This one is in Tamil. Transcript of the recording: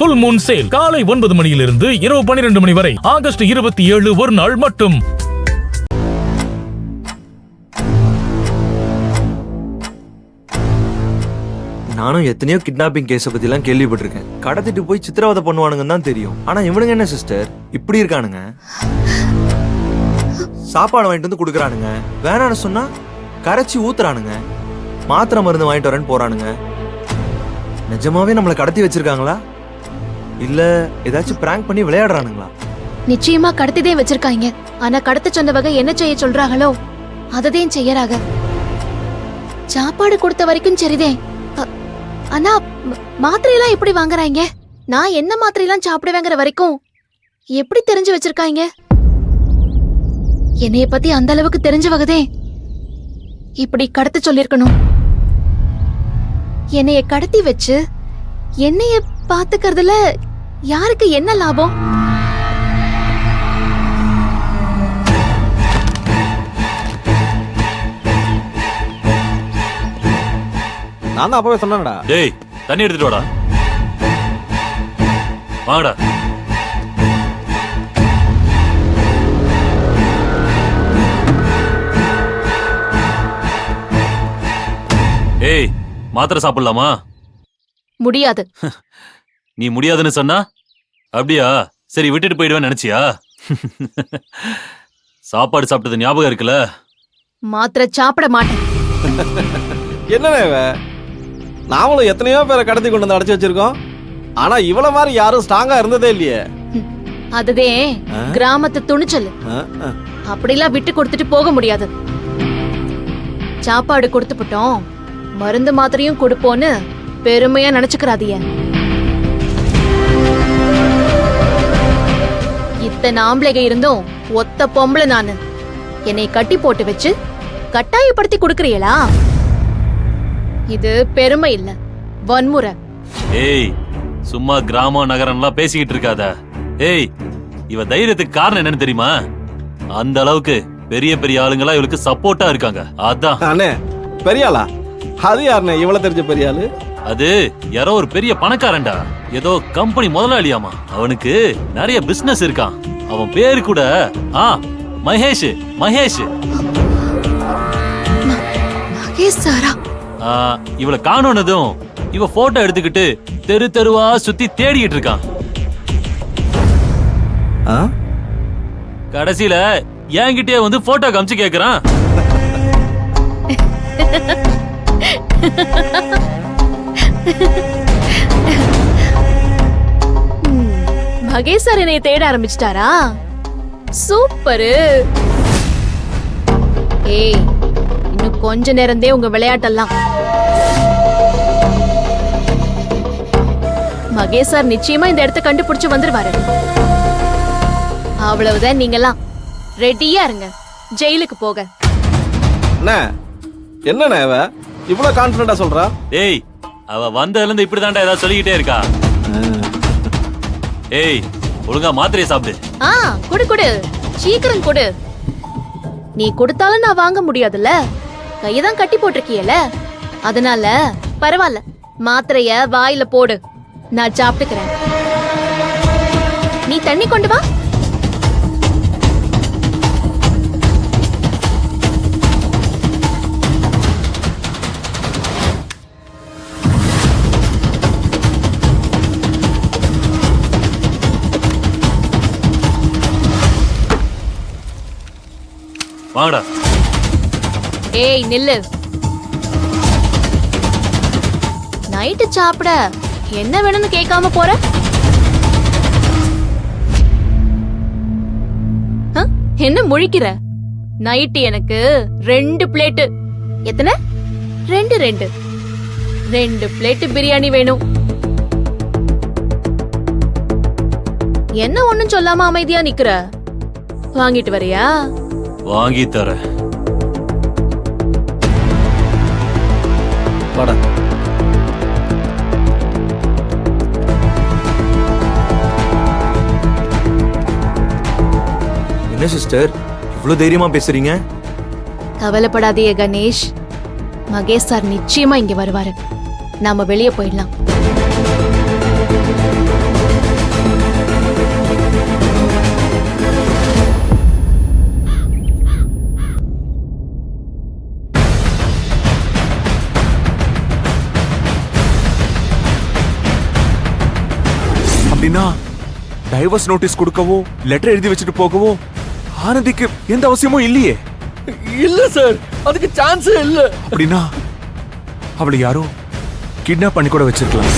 புல் மூன் சேல் காலை 9 மணியிலிருந்து இரவு 12 மணி வரை ஆகஸ்ட் 27 ஒரு நாள் மட்டும். நானும் எத்தனையோ கிட்னாப்பிங் கேஸ பத்தி எல்லாம் கேள்விப்பட்டிருக்கேன். கடத்திட்டு போய் சித்திரவதை பண்ணுவானுங்கன்னு தான் தெரியும். ஆனா இவனுங்க என்ன சிஸ்டர் இப்படி இருக்கானுங்க? சாப்பாடு வாங்கிட்டு வந்து குடுக்கறானுங்க, வேணான்னு சொன்னா கரைச்சி ஊத்துறானுங்க, மாத்திரை மருந்து வாங்கிட்டு வரேன்னு போறானுங்க. நிஜமாவே நம்மளை கடத்தி வச்சிருக்காங்களா இல்ல ஏதாச்சும் பிராங்க் பண்ணி விளையாடுறானுங்களா? நிச்சயமா கடத்திதே வச்சிருக்காங்க. ஆனா கடத்த சொன்னவங்க என்ன செய்ய சொல்றாங்களோ அததையும் செய்யறாங்க. சாப்பாடு கொடுத்த வரைக்கும் சரிதே, ஆனா மாத்திரையெல்லாம் எப்படி வாங்குறாங்க? நான் என்ன மாத்திரையெல்லாம் சாப்பிடுவேங்கிற வரைக்கும் எப்படி தெரிஞ்சு வச்சிருக்காங்க? என்னைய பத்தி அந்த அளவுக்கு தெரிஞ்சவகதே இப்படி கடத்த சொல்லிருக்கணும். என்னைய கடத்தி வச்சு என்னைய பாத்துக்கிறதுல யாருக்கு என்ன லாபம்? நான் தான் அப்பவே சொன்னேன்டா. டேய் தண்ணி எடுத்துட்டு வாடா. வாங்கடா. ஏய் மாத்திரை சாப்பிடலாமா? முடியாது. நீ முடியாதுன்னு சொன்னா அப்படியா? சரி விட்டுட்டு போயிடுவேன்னு நினைச்சியா? சாப்பாடு சாப்பிட்டது ஞாபகம் இருக்குல்ல? மாத்திரை சாப்பிட மாட்டேன். என்னண்ணே நாமளும் எத்தனையோ பேரை கடத்தி கொண்டு வந்து அடைச்சு வச்சிருக்கோம். ஆனா இவ்வளவு மாதிரி யாரும் ஸ்ட்ராங்கா இருந்ததே இல்லையே. அதுதே கிராமத்து துணிச்சல். அப்படிலாம் விட்டு கொடுத்துட்டு போக முடியாது. சாப்பாடு கொடுத்துப்பட்டோம், மருந்து மாத்திரையும் கொடுப்போன்னு பெருமையா நினைச்சுக்கிறாதிய. இத்தனை ஆம்பளைங்க இருந்தும் ஒத்த பொம்பளை நானு. என்னை கட்டி போட்டு வச்சு கட்டாயப்படுத்தி கொடுக்கறீங்களா? இது பெருமை இல்ல, வன்முறை. ஏய் சும்மா கிராமம் நகரம்லாம் பேசிக்கிட்டு இருக்காத. ஏய் இவ தைரியத்துக்கு காரணம் என்னன்னு தெரியுமா? அந்த அளவுக்கு பெரிய பெரிய ஆளுங்களா இவளுக்கு சப்போர்ட்டா இருக்காங்க. அதான். அண்ணே பெரிய ஆளா? அது யாருண்ணே இவ்வளவு தெரிஞ்ச பெரிய ஆளு? அது யாரோ ஒரு பெரிய பணக்காரன்டா, ஏதோ கம்பெனி முதலாளியாமா. அவனுக்கு நிறைய பிசினஸ் இருக்கான். அவன் பேரு கூட மகேஷ். மகேஷ் சாரா இவளை காணோனதும் இவ போட்டோ எடுத்துக்கிட்டு தெரு தெருவா சுத்தி தேடிட்டு இருக்கான். கடைசியில என்கிட்டயே வந்து போட்டோ காமிச்சு கேக்குறான். மகேஷ் சார் என்னைய தேட ஆரம்பிச்சிட்டாரா? சூப்பரு. ஏய் இன்னும் கொஞ்ச நேரந்தே உங்க விளையாட்டெல்லாம். மகேஷ் சார் நிச்சயமா இந்த இடத்தை கண்டுபிடிச்சு வந்துருவாரு. அவ்வளவுதான், நீங்கெல்லாம் ரெடியா இருங்க ஜெயிலுக்கு போக. என்ன இவ்வளவு கான்பிடண்டா சொல்றா? ஏய் அவ வந்ததுல இருந்து இப்படிதான்டா ஏதாவது சொல்லிக்கிட்டே இருக்கா. ஏய் ஒழுங்கா மாத்திரையை சாப்பிடு. குடு குடு, சீக்கிரம் குடு. நீ கொடுத்தாலும் நான் வாங்க முடியாதுல்ல, கையதான் கட்டி போட்டிருக்கியல. அதனால பரவாயில்ல, மாத்திரைய வாயில போடு, நான் சாப்பிட்டுக்கிறேன். நீ தண்ணி கொண்டு வா. வாங்கடா. ஏய் நில்லு. நைட்டு சாப்பிட என்ன வேணும்னு கேட்காம போற? என்ன முழிக்கிற? நைட்டு எனக்கு 2 பிளேட். எத்தனை? 2 பிளேட் பிரியாணி வேணும். என்ன ஒண்ணும் சொல்லாம அமைதியா நிக்கிற? வாங்கிட்டு வரியா? வாங்கி தர. என்ன சிஸ்டர் இவ்வளவு தைரியமா பேசுறீங்க? கவலைப்படாதீங்க கணேஷ், மகேஷ் சார் நிச்சயமா இங்க வருவாரு. நாம வெளியே போயிடலாம். அப்படின்னா டைவர்ஸ் நோட்டீஸ் கொடுக்கவோ லெட்டர் எழுதி வச்சுட்டு போகவோ ஆனந்திக்கு எந்த அவசியமும் இல்லையே. இல்ல சார், அதுக்கு சான்ஸே இல்ல. அப்படின்னா அவளை யாரோ கிட்னாப் பண்ணி கூட வச்சிருக்கலாம்.